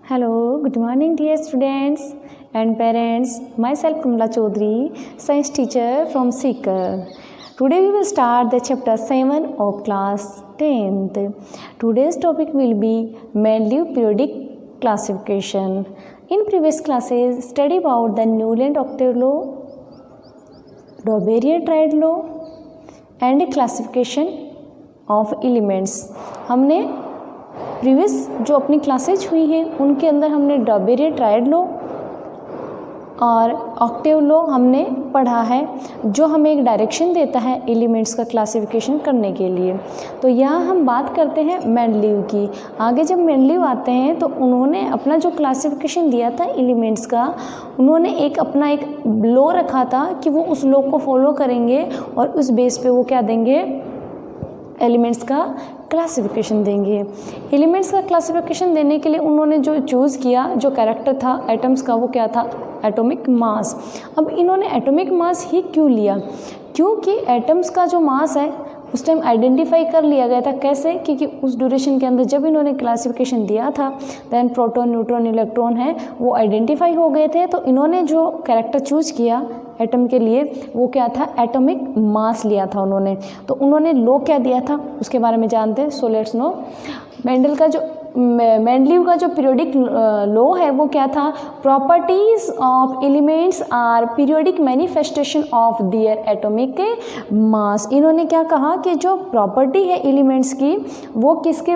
Hello, good morning dear students and parents. Myself Kamala Chaudhary, science teacher from Sikar. Today we will start the chapter 7 of class 10th. Today's topic will be Mendeleev periodic classification. In previous classes, study about the Newland octave law, Dauberey triad law and classification of elements. हमने previous जो अपनी classes हुई हैं उनके अंदर हमने डॉबेरी triad लो और Octave लो हमने पढ़ा है, जो हमें एक डायरेक्शन देता है एलिमेंट्स का क्लासिफिकेशन करने के लिए। तो यहाँ हम बात करते हैं मेंडलीव की। आगे जब मेंडलीव आते हैं तो उन्होंने अपना जो क्लासिफिकेशन दिया था एलिमेंट्स का, उन्होंने अपना एक लॉ रखा था कि वो उस लॉ को फॉलो करेंगे और उस बेस पे वो क्या देंगे, एलिमेंट्स का क्लासिफिकेशन देंगे। एलिमेंट्स का क्लासिफिकेशन देने के लिए उन्होंने जो चूज़ किया, जो कैरेक्टर था एटम्स का, वो क्या था, एटॉमिक मास। अब इन्होंने एटॉमिक मास ही क्यों लिया? क्योंकि एटम्स का जो मास है उस टाइम आइडेंटिफाई कर लिया गया था। कैसे? क्योंकि उस ड्यूरेशन के अंदर जब इन्होंने क्लासिफिकेशन दिया था देन प्रोटॉन, न्यूट्रॉन, इलेक्ट्रॉन है वो आइडेंटिफाई हो गए थे। तो इन्होंने जो कैरेक्टर चूज़ किया एटम के लिए वो क्या था, एटॉमिक मास लिया था उन्होंने। तो उन्होंने लॉ क्या दिया था उसके बारे में जानते हैं। सो लेट्स नो, मेंडलीव का जो पीरियोडिक लॉ है वो क्या था, properties of elements are periodic manifestation of their atomic mass. इन्होंने क्या कहा कि जो प्रॉपर्टी है एलिमेंट्स की वो किसके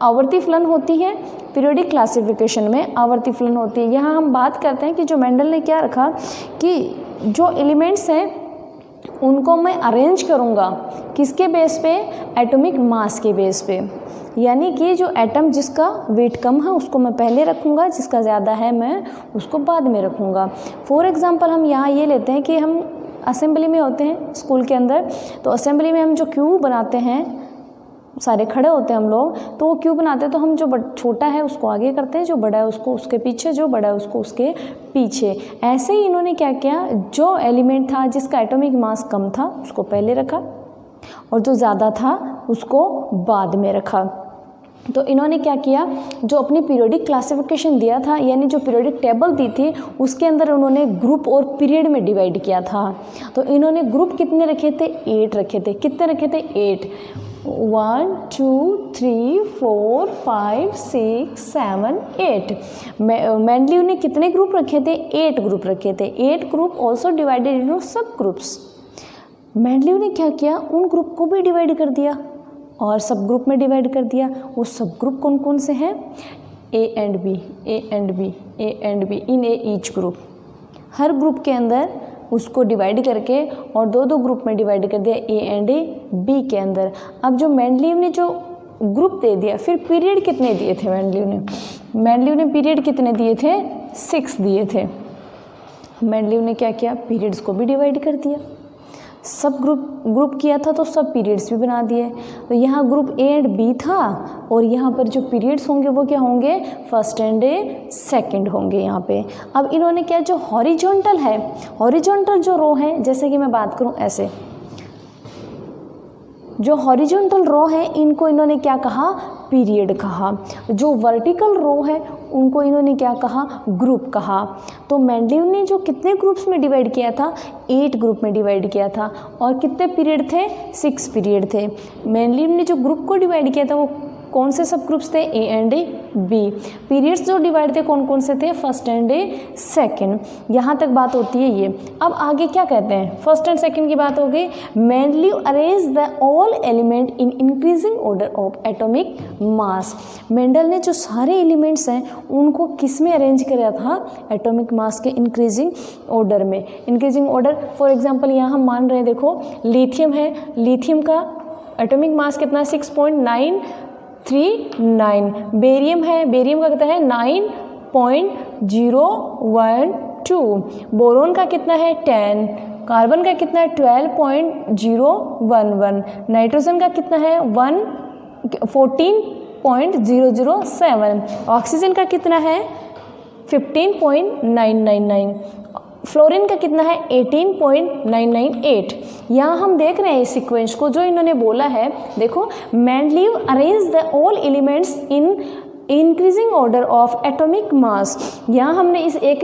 आवर्ती फलन होती है, पीरियोडिक क्लासिफिकेशन में आवर्ती फलन होती है। यहाँ हम बात करते हैं कि जो मेंडल ने क्या रखा कि जो एलिमेंट्स हैं उनको मैं अरेंज करूँगा किसके बेस पे, एटॉमिक मास के बेस पे। यानी कि जो एटम जिसका वेट कम है उसको मैं पहले रखूँगा, जिसका ज़्यादा है मैं उसको बाद में रखूँगा। फॉर एग्ज़ाम्पल हम यहाँ ये लेते हैं कि हम असेंबली में होते हैं स्कूल के अंदर, तो असेंबली में हम जो क्यू बनाते हैं, सारे खड़े होते हैं हम लोग, तो वो क्यों बनाते हैं, तो हम जो छोटा है उसको आगे करते हैं, जो बड़ा है उसको उसके पीछे, जो बड़ा है उसको उसके पीछे। ऐसे ही इन्होंने क्या किया, जो एलिमेंट था जिसका एटॉमिक मास कम था उसको पहले रखा और जो ज़्यादा था उसको बाद में रखा। तो इन्होंने क्या किया, जो अपनी पीरियोडिक क्लासिफिकेशन दिया था यानी जो पीरियोडिक टेबल दी थी उसके अंदर उन्होंने ग्रुप और पीरियड में डिवाइड किया था। तो इन्होंने ग्रुप कितने रखे थे, 8 रखे थे। कितने रखे थे, 8। 1 2 3 4 5 6 7 8। मेंडलीव ने कितने ग्रुप रखे थे, 8 ग्रुप रखे थे। 8 ग्रुप ऑल्सो डिवाइडेड इनटू सब ग्रुप्स। मेंडलीव ने क्या किया, उन ग्रुप को भी डिवाइड कर दिया और सब ग्रुप में डिवाइड कर दिया। वो सब ग्रुप कौन कौन से हैं, A and B, A and B, A and B, in a each group. हर ग्रुप के अंदर उसको डिवाइड करके और 2-2 ग्रुप में डिवाइड कर दिया, ए एंड बी के अंदर। अब जो मेंडलीव ने जो ग्रुप दे दिया, फिर पीरियड कितने दिए थे मेंडलीव ने पीरियड कितने दिए थे, 6 दिए थे। मेंडलीव ने क्या किया, पीरियड्स को भी डिवाइड कर दिया। सब ग्रुप किया था तो सब पीरियड्स भी बना दिए। तो यहाँ ग्रुप ए एंड बी था और यहाँ पर जो पीरियड्स होंगे वो क्या होंगे, फर्स्ट एंड सेकंड होंगे यहाँ पे। अब इन्होंने क्या, जो हॉरिजॉन्टल है, हॉरिजॉन्टल जो रो है, जैसे कि मैं बात करूँ ऐसे, जो हॉरिजॉन्टल रो है इनको इन्होंने क्या कहा, पीरियड कहा। जो वर्टिकल रो है उनको इन्होंने क्या कहा, ग्रुप कहा। तो मेंडलीव ने जो कितने ग्रुप्स में डिवाइड किया था, 8 ग्रुप में डिवाइड किया था। और कितने पीरियड थे, 6 पीरियड थे। मेंडलीव ने जो ग्रुप को डिवाइड किया था वो कौन से सब ग्रुप्स थे, ए एंड बी। पीरियड्स जो डिवाइड थे कौन कौन से थे, फर्स्ट एंड सेकंड। यहाँ तक बात होती है ये। अब आगे क्या कहते हैं, फर्स्ट एंड सेकंड की बात हो गई। Mendeleev arrange the all element in increasing order of atomic mass. Mendel ने जो सारे एलिमेंट्स हैं उनको किस में अरेंज किया था, एटॉमिक मास के इंक्रीजिंग ऑर्डर में। इंक्रीजिंग ऑर्डर फॉर एग्जाम्पल यहाँ हम मान रहे हैं, देखो लिथियम है, लिथियम का एटॉमिक मास कितना, 6.939। बेरियम है, बेरियम का कितना है, 9.012। बोरोन का कितना है, 10। कार्बन का कितना है, 12.011। नाइट्रोजन का कितना है, 14.007। ऑक्सीजन का कितना है, 15.999। फ्लोरीन का कितना है, 18.998। यहाँ हम देख रहे हैं इस सीक्वेंस को जो इन्होंने बोला है। देखो, Mendeleev arrange the all elements in increasing order of atomic mass. यहाँ हमने इस एक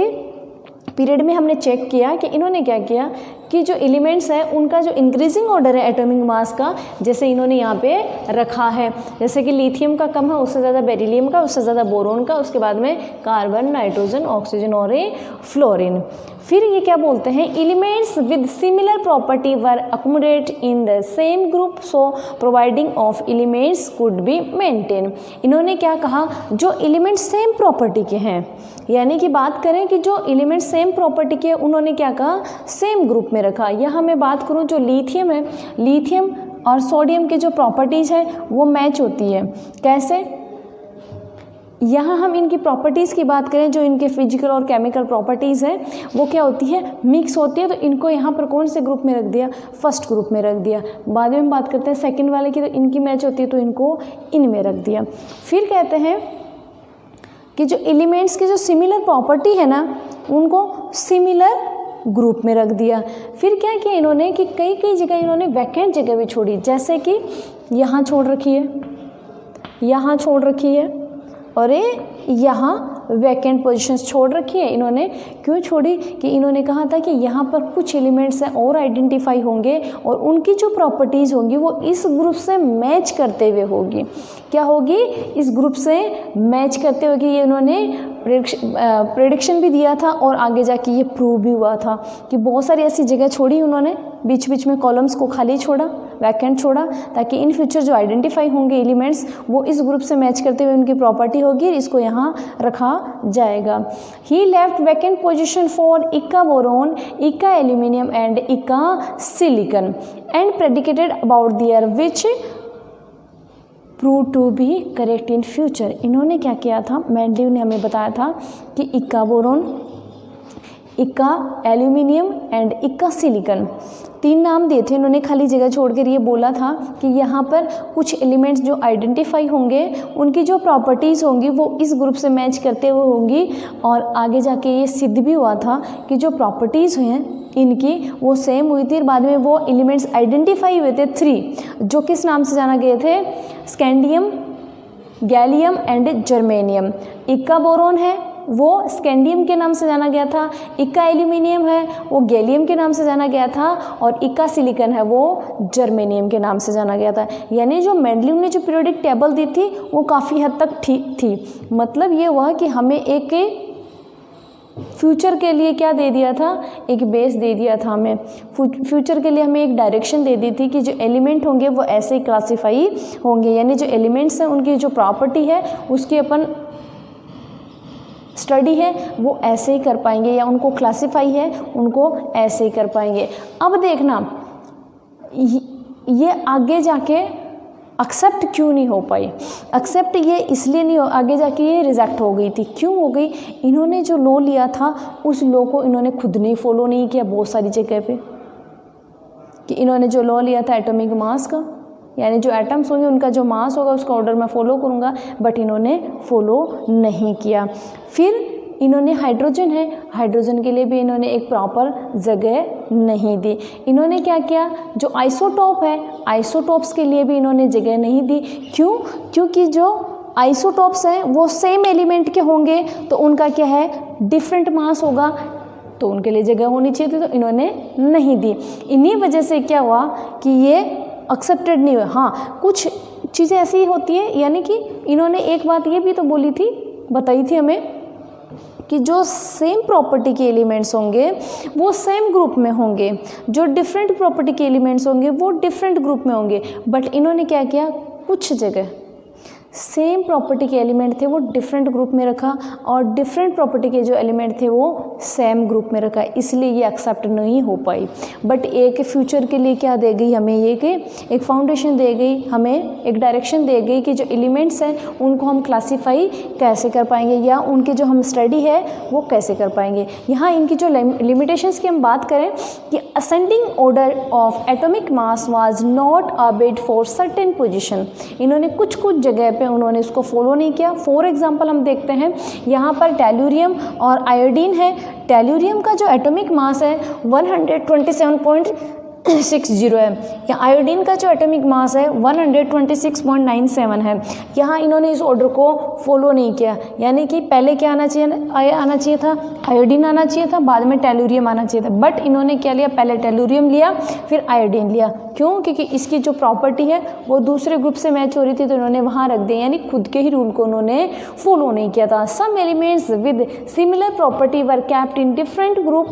पीरियड में हमने चेक किया कि इन्होंने क्या किया कि जो एलिमेंट्स हैं उनका जो इंक्रीजिंग ऑर्डर है एटॉमिक मास का, जैसे इन्होंने यहाँ पे रखा है, जैसे कि लिथियम का कम है उससे ज़्यादा बेरिलियम का, उससे ज़्यादा बोरोन का, उसके बाद में कार्बन, नाइट्रोजन, ऑक्सीजन और फ्लोरीन। फिर ये क्या बोलते हैं, elements with similar property were accommodate in the same group so providing of elements could be maintain. इन्होंने क्या कहा, जो एलिमेंट्स सेम प्रॉपर्टी के हैं, यानी कि बात करें कि जो एलिमेंट सेम प्रॉपर्टी के, उन्होंने क्या कहा, सेम ग्रुप में रखा। यहाँ मैं बात करूँ जो लिथियम है, लिथियम और सोडियम के जो प्रॉपर्टीज़ है वो मैच होती है। कैसे, यहाँ हम इनकी प्रॉपर्टीज़ की बात करें, जो इनके फिजिकल और केमिकल प्रॉपर्टीज़ हैं वो क्या होती है, मिक्स होती है। तो इनको यहाँ पर कौन से ग्रुप में रख दिया, फर्स्ट ग्रुप में रख दिया। बाद में हम बात करते हैं सेकंड वाले की, तो इनकी मैच होती है तो इनको इनमें रख दिया। फिर कहते हैं कि जो एलिमेंट्स की जो सिमिलर प्रॉपर्टी है ना, उनको सिमिलर ग्रुप में रख दिया। फिर क्या किया इन्होंने कि कई कई जगह इन्होंने वैकेंट जगह भी छोड़ी, जैसे कि यहाँ छोड़ रखी है, यहाँ छोड़ रखी है, और ये यहाँ वैकेंट पोजीशंस छोड़ रखी है। इन्होंने क्यों छोड़ी कि इन्होंने कहा था कि यहाँ पर कुछ एलिमेंट्स हैं और आइडेंटिफाई होंगे और उनकी जो प्रॉपर्टीज़ होंगी वो इस ग्रुप से मैच करते हुए होगी। क्या होगी, इस ग्रुप से मैच करते हुए। ये इन्होंने प्रेडिक्शन भी दिया था और आगे जाके ये प्रूव भी हुआ था कि बहुत सारी ऐसी जगह छोड़ी उन्होंने, बीच बीच में कॉलम्स को खाली छोड़ा, वैकेंट छोड़ा, ताकि इन फ्यूचर जो आइडेंटिफाई होंगे एलिमेंट्स वो इस ग्रुप से मैच करते हुए उनकी प्रॉपर्टी होगी, इसको यहाँ रखा जाएगा। He left vacant position for eka boron, eka aluminium and eka silicon and predicted about their which prove to be correct in future. इन्होंने क्या किया था, मेंडलीव ने हमें बताया था कि इक्का boron, eka aluminium and eka silicon, 3 नाम दिए थे इन्होंने, खाली जगह छोड़कर ये बोला था कि यहाँ पर कुछ एलिमेंट्स जो आइडेंटिफाई होंगे उनकी जो प्रॉपर्टीज़ होंगी वो इस ग्रुप से मैच करते हुए होंगी। और आगे जाके ये सिद्ध भी हुआ था कि जो प्रॉपर्टीज़ हैं इनकी वो सेम हुई थी। बाद में वो एलिमेंट्स आइडेंटिफाई हुए थे 3, जो किस नाम से जाना गए थे, स्कैंडियम, गैलियम एंड जर्मेनियम। इक्का बोरोन है वो स्कैंडियम के नाम से जाना गया था, इक्का एल्यूमिनियम है वो गैलियम के नाम से जाना गया था, और इक्का सिलिकन है वो जर्मेनियम के नाम से जाना गया था। यानी जो मेंडलीव ने जो पीरियोडिक टेबल दी थी वो काफ़ी हद तक ठीक थी। मतलब ये हुआ कि हमें एक फ्यूचर के लिए क्या दे दिया था, एक बेस दे दिया था हमें, फ्यूचर के लिए हमें एक डायरेक्शन दे दी थी कि जो एलिमेंट होंगे वो ऐसे ही क्लासीफाई होंगे, यानी जो एलिमेंट्स हैं उनकी जो प्रॉपर्टी है उसकी अपन स्टडी है वो ऐसे ही कर पाएंगे, या उनको क्लासीफाई है उनको ऐसे ही कर पाएंगे। अब देखना ये आगे जाके एक्सेप्ट क्यों नहीं हो पाई, एक्सेप्ट ये इसलिए नहीं हो, आगे जाके ये रिजेक्ट हो गई थी। क्यों हो गई, इन्होंने जो लॉ लिया था उस लॉ को इन्होंने खुद नहीं फॉलो नहीं किया बहुत सारी जगह पे, कि इन्होंने जो लॉ लिया था एटॉमिक मास का, यानी जो एटम्स होंगे उनका जो मास होगा उसका ऑर्डर मैं फॉलो करूँगा, बट इन्होंने फॉलो नहीं किया। फिर इन्होंने हाइड्रोजन है, हाइड्रोजन के लिए भी इन्होंने एक प्रॉपर जगह नहीं दी। इन्होंने क्या किया, जो आइसोटोप है आइसोटोप्स के लिए भी इन्होंने जगह नहीं दी। क्यों, क्योंकि जो आइसोटोप्स हैं वो सेम एलिमेंट के होंगे तो उनका क्या है, डिफरेंट मास होगा, तो उनके लिए जगह होनी चाहिए थी, तो इन्होंने नहीं दी। इन्हीं वजह से क्या हुआ कि ये एक्सेप्टेड नहीं हुआ। हाँ, कुछ चीज़ें ऐसी होती है, यानी कि इन्होंने एक बात ये भी तो बोली थी, बताई थी हमें कि जो सेम प्रॉपर्टी के एलिमेंट्स होंगे वो सेम ग्रुप में होंगे, जो डिफरेंट प्रॉपर्टी के एलिमेंट्स होंगे वो डिफरेंट ग्रुप में होंगे। बट इन्होंने क्या किया, कुछ जगह सेम प्रॉपर्टी के एलिमेंट थे वो डिफरेंट ग्रुप में रखा, और डिफरेंट प्रॉपर्टी के जो एलिमेंट थे वो सेम ग्रुप में रखा, इसलिए ये एक्सेप्ट नहीं हो पाई। बट एक फ्यूचर के लिए क्या दे गई हमें, ये कि एक फाउंडेशन दे गई, हमें एक डायरेक्शन दे गई कि जो एलिमेंट्स हैं उनको हम क्लासीफाई कैसे कर पाएंगे, या उनकी जो हम स्टडी है वो कैसे कर पाएंगे। यहाँ इनकी जो लिमिटेशंस की हम बात करें कि ascending order of atomic mass was not obeyed for certain position, इन्होंने कुछ कुछ जगह पे उन्होंने इसको फॉलो नहीं किया। फॉर एग्जांपल हम देखते हैं यहाँ पर टेलुरियम और आयोडीन है। टेलुरियम का जो एटॉमिक मास है 127 60 है। या आयोडीन का जो एटॉमिक मास है 126.97 है। यहाँ इन्होंने इस ऑर्डर को फॉलो नहीं किया, यानी कि पहले क्या आना चाहिए था, आयोडीन आना चाहिए था, बाद में टेलुरियम आना चाहिए था, बट इन्होंने क्या लिया, पहले टेलुरियम लिया फिर आयोडीन लिया। क्यों? क्योंकि इसकी जो प्रॉपर्टी है वो दूसरे ग्रुप से मैच हो रही थी, तो इन्होंने वहाँ रख दिया, यानी खुद के ही रूल को उन्होंने फॉलो नहीं किया था। Some elements with similar property were kept in different group,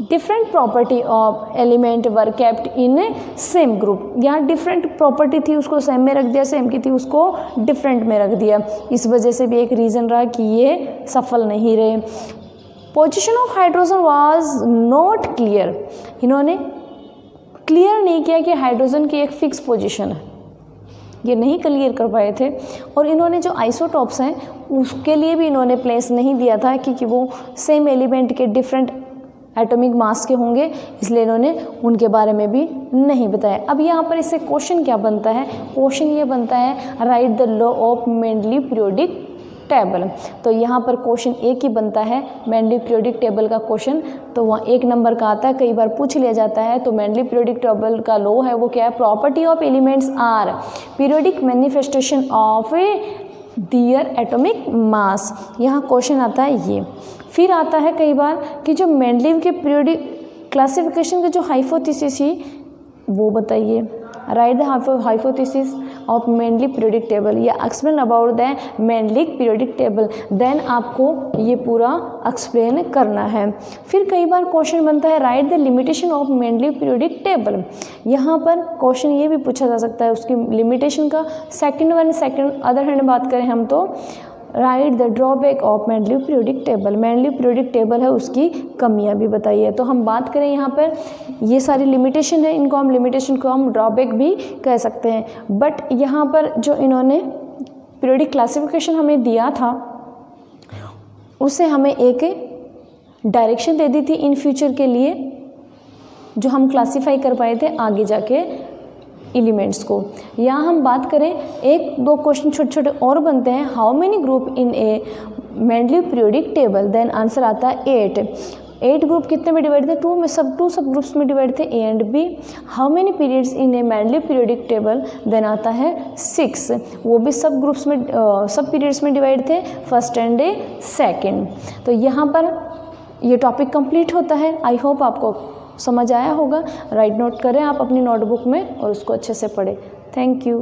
different property of element were kept in same group. यहाँ डिफरेंट प्रॉपर्टी थी उसको सेम में रख दिया, सेम की थी उसको डिफरेंट में रख दिया। इस वजह से भी एक रीज़न रहा कि ये सफल नहीं रहे। Position of hydrogen was not clear, इन्होंने क्लियर नहीं किया कि हाइड्रोजन की एक फिक्स पोजीशन है, ये नहीं क्लियर कर पाए थे। और इन्होंने जो आइसोटॉप्स हैं उसके लिए भी इन्होंने प्लेस नहीं दिया था, क्योंकि वो सेम एलिमेंट के डिफरेंट एटॉमिक मास के होंगे, इसलिए इन्होंने उनके बारे में भी नहीं बताया। अब यहाँ पर इससे क्वेश्चन क्या बनता है, क्वेश्चन ये बनता है right the law of Mendeleev periodic table. तो यहाँ पर क्वेश्चन एक ही बनता है मेंडली पीरियोडिक टेबल का क्वेश्चन, तो वहाँ 1 नंबर का आता है, कई बार पूछ लिया जाता है। तो मेंडली पीरियोडिक टेबल का लॉ है वो क्या है, property of elements are periodic manifestation of their atomic mass. यहाँ क्वेश्चन आता है ये। फिर आता है कई बार कि जो मेंडलीव के पीरियोडिक क्लासिफिकेशन के जो हाइपोथेसिस ही वो बताइए, write the hypothesis of Mendeleev periodic table या explain about the Mendeleev periodic table, then आपको ये पूरा एक्सप्लेन करना है। फिर कई बार क्वेश्चन बनता है right the limitation of Mendeleev periodic table. यहाँ पर क्वेश्चन ये भी पूछा जा सकता है उसकी लिमिटेशन का। सेकंड अदर हैंड बात करें हम तो right the drawback of Mendeleev periodic table, Mendeley periodic table है उसकी कमियां भी बताइए। तो हम बात करें यहाँ पर ये सारी लिमिटेशन है, इनको हम लिमिटेशन को हम ड्रॉबैक भी कह सकते हैं। बट यहाँ पर जो इन्होंने पीरियोडिक क्लासिफिकेशन हमें दिया था उससे हमें एक डायरेक्शन दे दी थी इन फ्यूचर के लिए, जो हम क्लासीफाई कर पाए थे आगे जाके एलिमेंट्स को। यहाँ हम बात करें 1-2 क्वेश्चन छोटे छोटे और बनते हैं। How many group in a Mendeleev periodic table, then answer आता है 8 ग्रुप कितने में डिवाइड थे, 2 सब ग्रुप्स में डिवाइड थे A and B. How many periods in a Mendeleev periodic table, then आता है 6, वो भी सब ग्रुप्स में सब पीरियड्स में डिवाइड थे, फर्स्ट एंड सेकेंड। तो यहाँ पर ये टॉपिक कंप्लीट होता है। आई होप आपको समझ आया होगा। राइट नोट करें आप अपनी नोटबुक में और उसको अच्छे से पढ़ें। Thank you.